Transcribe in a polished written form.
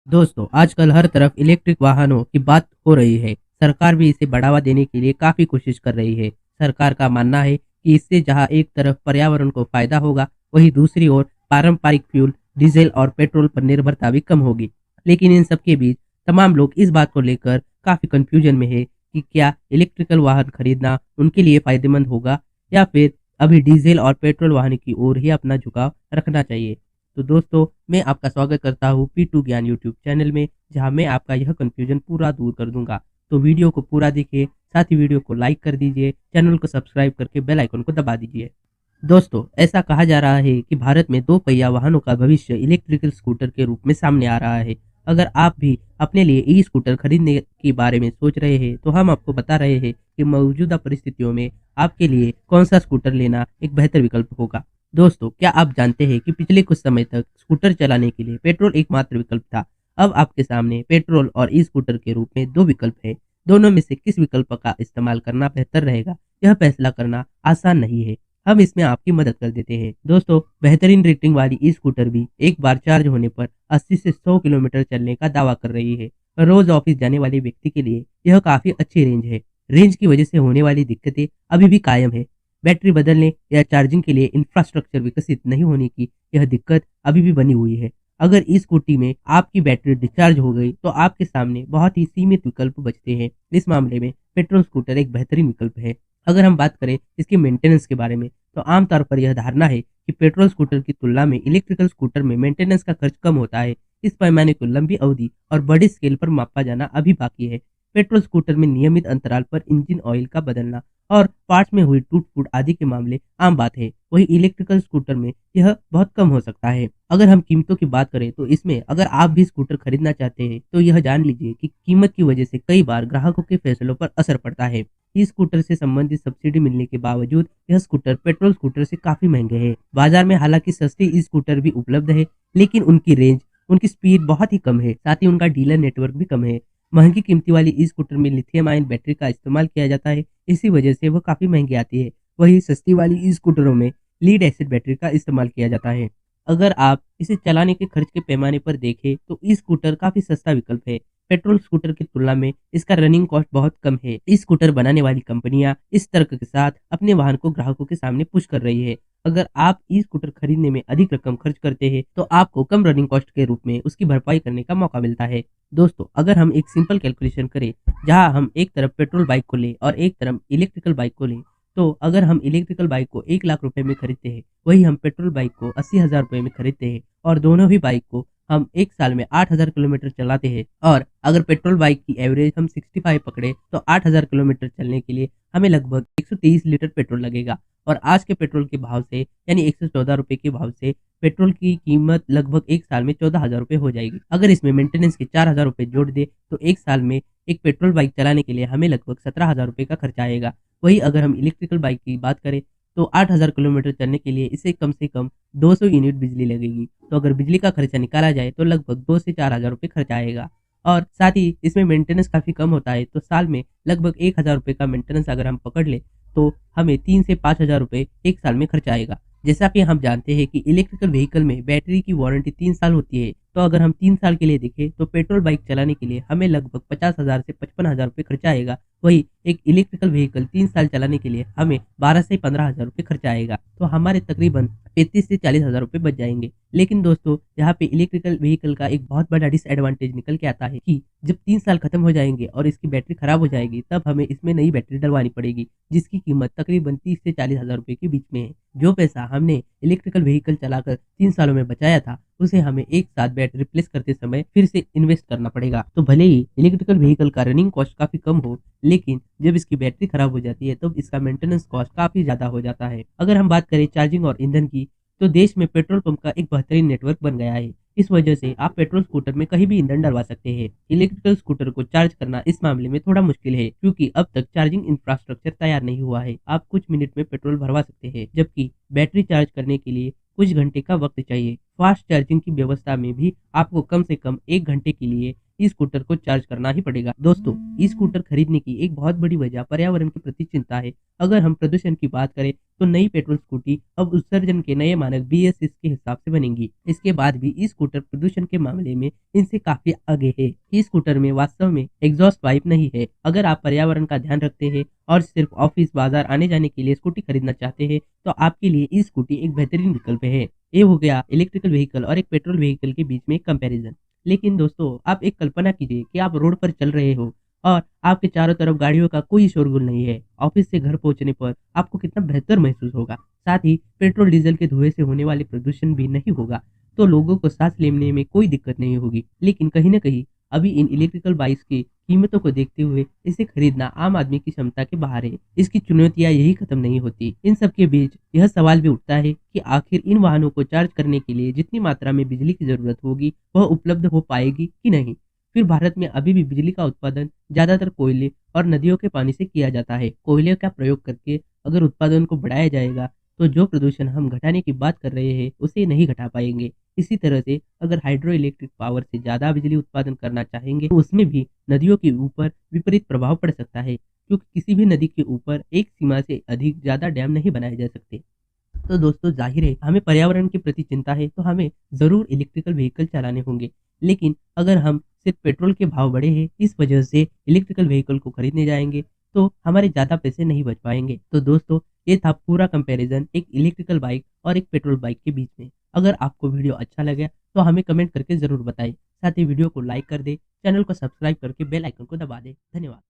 दोस्तों, आजकल हर तरफ इलेक्ट्रिक वाहनों की बात हो रही है। सरकार भी इसे बढ़ावा देने के लिए काफ़ी कोशिश कर रही है। सरकार का मानना है कि इससे जहां एक तरफ पर्यावरण को फ़ायदा होगा, वहीं दूसरी ओर पारंपरिक फ्यूल, डीज़ल और पेट्रोल पर निर्भरता भी कम होगी। लेकिन इन सब के बीच तमाम लोग इस बात को लेकर काफ़ी कन्फ्यूजन में है कि क्या इलेक्ट्रिकल वाहन खरीदना उनके लिए फ़ायदेमंद होगा या फिर अभी डीज़ल और पेट्रोल वाहन की ओर ही अपना झुकाव रखना चाहिए। तो दोस्तों, मैं आपका स्वागत करता हूँ P2 ज्ञान यूट्यूब चैनल में, जहाँ मैं आपका यह कन्फ्यूजन पूरा दूर कर दूंगा। तो वीडियो को पूरा देखिए, साथ ही वीडियो को लाइक कर दीजिए, चैनल को सब्सक्राइब करके बेल आइकन को दबा दीजिए। दोस्तों, ऐसा कहा जा रहा है कि भारत में दो पहिया वाहनों का भविष्य इलेक्ट्रिकल स्कूटर के रूप में सामने आ रहा है। अगर आप भी अपने लिए ई स्कूटर खरीदने के बारे में सोच रहे हैं, तो हम आपको बता रहे हैं कि मौजूदा परिस्थितियों में आपके लिए कौन सा स्कूटर लेना एक बेहतर विकल्प होगा। दोस्तों, क्या आप जानते हैं कि पिछले कुछ समय तक स्कूटर चलाने के लिए पेट्रोल एकमात्र विकल्प था। अब आपके सामने पेट्रोल और ई स्कूटर के रूप में दो विकल्प हैं। दोनों में से किस विकल्प का इस्तेमाल करना बेहतर रहेगा, यह फैसला करना आसान नहीं है। हम इसमें आपकी मदद कर देते हैं। दोस्तों, बेहतरीन रेटिंग वाली ई स्कूटर भी एक बार चार्ज होने पर 80 से 100 किलोमीटर चलने का दावा कर रही है। रोज ऑफिस जाने वाले व्यक्ति के लिए यह काफी अच्छी रेंज है। रेंज की वजह से होने वाली दिक्कतें अभी भी कायम है। बैटरी बदलने या चार्जिंग के लिए इंफ्रास्ट्रक्चर विकसित नहीं होने की यह दिक्कत अभी भी बनी हुई है। अगर इस स्कूटी में आपकी बैटरी डिस्चार्ज हो गई, तो आपके सामने बहुत ही सीमित विकल्प बचते हैं। इस मामले में पेट्रोल स्कूटर एक बेहतरीन विकल्प है। अगर हम बात करें इसके मेंटेनेंस के बारे में, तो आमतौर पर यह धारणा है कि पेट्रोल स्कूटर की तुलना में इलेक्ट्रिकल स्कूटर में मेंटेनेंस का खर्च कम होता है। इस पैमाने को लंबी अवधि और बड़े स्केल पर मापा जाना अभी बाकी है। पेट्रोल स्कूटर में नियमित अंतराल पर इंजन ऑयल का बदलना और पार्ट्स में हुई टूट-फूट आदि के मामले आम बात है। वहीं इलेक्ट्रिकल स्कूटर में यह बहुत कम हो सकता है। अगर हम कीमतों की बात करें, तो इसमें अगर आप भी स्कूटर खरीदना चाहते हैं, तो यह जान लीजिए कि कीमत की वजह से कई बार ग्राहकों के फैसलों पर असर पड़ता है। इस स्कूटर से संबंधित सब्सिडी मिलने के बावजूद यह स्कूटर पेट्रोल स्कूटर से काफी महंगे हैं। बाजार में हालांकि सस्ते ई स्कूटर भी उपलब्ध है, लेकिन उनकी रेंज, उनकी स्पीड बहुत ही कम है। साथ ही उनका डीलर नेटवर्क भी कम है। महंगी कीमती वाली ई स्कूटर में लिथियम आयन बैटरी का इस्तेमाल किया जाता है, इसी वजह से वो काफ़ी महंगी आती है। वहीं सस्ती वाली ई स्कूटरों में लीड एसिड बैटरी का इस्तेमाल किया जाता है। अगर आप इसे चलाने के खर्च के पैमाने पर देखें, तो ई स्कूटर काफ़ी सस्ता विकल्प है। पेट्रोल स्कूटर की तुलना में इसका रनिंग कॉस्ट बहुत कम है। ई स्कूटर बनाने वाली कंपनियां इस तर्क के साथ अपने वाहन को ग्राहकों के सामने पुश कर रही है। अगर आप ई स्कूटर खरीदने में अधिक रकम खर्च करते हैं, तो आपको कम रनिंग कॉस्ट के रूप में उसकी भरपाई करने का मौका मिलता है। दोस्तों, अगर हम एक सिंपल कैलकुलेशन करें, जहां हम एक तरफ पेट्रोल बाइक को लें और एक तरफ इलेक्ट्रिकल बाइक को लें, तो अगर हम इलेक्ट्रिकल बाइक को 1 लाख रुपए में खरीदते हैं, वही हम पेट्रोल बाइक को 80,000 रुपए में खरीदते हैं और दोनों ही बाइक को हम एक साल में 8,000 किलोमीटर चलाते हैं। और अगर पेट्रोल बाइक की एवरेज हम 65 पकड़े, तो 8,000 किलोमीटर चलने के लिए हमें लगभग 123 लीटर पेट्रोल लगेगा। और आज के पेट्रोल के भाव से, यानी 114 रुपए के भाव से, पेट्रोल की कीमत लगभग एक साल में 14,000 रुपए हो जाएगी। अगर इसमें मेंटेनेंस के 4,000 रुपए जोड़ दे, तो एक साल में एक पेट्रोल बाइक चलाने के लिए हमें लगभग 17,000 रुपए का खर्चा आएगा। वही अगर हम इलेक्ट्रिकल बाइक की बात करें, तो 8,000 किलोमीटर चलने के लिए इसे कम से कम 200 यूनिट बिजली लगेगी। तो अगर बिजली का खर्चा निकाला जाए, तो लगभग 2 से 4,000 रुपए खर्चा आएगा। और साथ ही इसमें मेंटेनेंस काफ़ी कम होता है, तो साल में लगभग 1,000 रुपए का मेंटेनेंस अगर हम पकड़ लें, तो हमें 3 से 5,000 रुपए एक साल में खर्चा आएगा। जैसा कि हम जानते हैं कि इलेक्ट्रिकल व्हीकल में बैटरी की वारंटी 3 साल होती है, तो अगर हम 3 साल के लिए देखें, तो पेट्रोल बाइक चलाने के लिए हमें लगभग 50,000 से 55,000 रुपए खर्चा आएगा। वही एक इलेक्ट्रिकल व्हीकल 3 साल चलाने के लिए हमें 12 से 15,000 रुपए खर्चा आएगा। तो हमारे तकरीबन 35 से 40,000 रुपए बच जाएंगे। लेकिन दोस्तों, यहाँ पे इलेक्ट्रिकल व्हीकल का एक बहुत बड़ा डिसएडवांटेज निकल के आता है कि जब 3 साल खत्म हो जाएंगे और इसकी बैटरी खराब हो जाएगी, तब हमें इसमें नई बैटरी डलवानी पड़ेगी, जिसकी कीमत तकरीबन 30 से 40,000 रुपए के बीच में है। जो पैसा हमने इलेक्ट्रिकल व्हीकल चलाकर 3 सालों में बचाया था, उसे हमें एक साथ बैटरी रिप्लेस करते समय फिर से इन्वेस्ट करना पड़ेगा। तो भले ही इलेक्ट्रिकल व्हीकल का रनिंग कॉस्ट काफी कम हो, लेकिन जब इसकी बैटरी खराब हो जाती है, तब इसका मेंटेनेंस कॉस्ट काफी ज्यादा हो जाता है। अगर हम बात करें चार्जिंग और ईंधन की, तो देश में पेट्रोल पंप का एक बेहतरीन नेटवर्क बन गया है। इस वजह से आप पेट्रोल स्कूटर में कहीं भी ईंधन डलवा सकते हैं। इलेक्ट्रिकल स्कूटर को चार्ज करना इस मामले में थोड़ा मुश्किल है, क्योंकि अब तक चार्जिंग इंफ्रास्ट्रक्चर तैयार नहीं हुआ है। आप कुछ मिनट में पेट्रोल भरवा सकते हैं, जबकि बैटरी चार्ज करने के लिए कुछ घंटे का वक्त चाहिए। फास्ट चार्जिंग की व्यवस्था में भी आपको कम से कम 1 घंटे के लिए ई स्कूटर को चार्ज करना ही पड़ेगा। दोस्तों, ई स्कूटर खरीदने की एक बहुत बड़ी वजह पर्यावरण के प्रति चिंता है। अगर हम प्रदूषण की बात करें तो नई पेट्रोल स्कूटी अब उत्सर्जन के नए मानक BS6 के हिसाब से बनेंगी। इसके बाद भी ई स्कूटर प्रदूषण के मामले में इनसे काफी आगे है। ई स्कूटर में वास्तव में एग्जॉस्ट पाइप नहीं है। अगर आप पर्यावरण का ध्यान रखते हैं और सिर्फ ऑफिस बाजार आने जाने के लिए स्कूटी खरीदना चाहते हैं तो आपके लिए ई स्कूटी एक बेहतरीन विकल्प है। ये हो गया इलेक्ट्रिकल व्हीकल और एक पेट्रोल व्हीकल के बीच में कंपैरिजन। लेकिन दोस्तों, आप एक कल्पना कीजिए कि आप रोड पर चल रहे हो और आपके चारों तरफ गाड़ियों का कोई शोरगुल नहीं है। ऑफिस से घर पहुंचने पर आपको कितना बेहतर महसूस होगा। साथ ही पेट्रोल डीजल के धुएं से होने वाले प्रदूषण भी नहीं होगा, तो लोगों को सांस लेने में कोई दिक्कत नहीं होगी। लेकिन कहीं न कहीं अभी इन इलेक्ट्रिकल बाइक्स की कीमतों को देखते हुए इसे खरीदना आम आदमी की क्षमता के बाहर है। इसकी चुनौतियां यही खत्म नहीं होती। इन सब के बीच यह सवाल भी उठता है कि आखिर इन वाहनों को चार्ज करने के लिए जितनी मात्रा में बिजली की जरूरत होगी वह उपलब्ध हो पाएगी कि नहीं। फिर भारत में अभी भी बिजली का उत्पादन ज्यादातर कोयले और नदियों के पानी से किया जाता है। कोयले का प्रयोग करके अगर उत्पादन को बढ़ाया जाएगा तो जो प्रदूषण हम घटाने की बात कर रहे हैं उसे नहीं घटा पाएंगे। इसी तरह से अगर हाइड्रो इलेक्ट्रिक पावर से ज्यादा बिजली उत्पादन करना चाहेंगे तो उसमें भी नदियों के ऊपर विपरीत प्रभाव पड़ सकता है, क्योंकि किसी भी नदी के ऊपर एक सीमा से अधिक ज्यादा डैम नहीं बनाए जा सकते। तो दोस्तों, जाहिर है हमें पर्यावरण के प्रति चिंता है तो हमें ज़रूर इलेक्ट्रिकल व्हीकल चलाने होंगे। लेकिन अगर हम सिर्फ पेट्रोल के भाव बढ़े हैं इस वजह से इलेक्ट्रिकल व्हीकल को खरीदने जाएंगे तो हमारे ज़्यादा पैसे नहीं बच पाएंगे। तो दोस्तों, ये था पूरा कंपैरिजन एक इलेक्ट्रिकल बाइक और एक पेट्रोल बाइक के बीच में। अगर आपको वीडियो अच्छा लगा तो हमें कमेंट करके ज़रूर बताएं। साथ ही वीडियो को लाइक कर दें, चैनल को सब्सक्राइब करके बेल आइकन को दबा दें। धन्यवाद।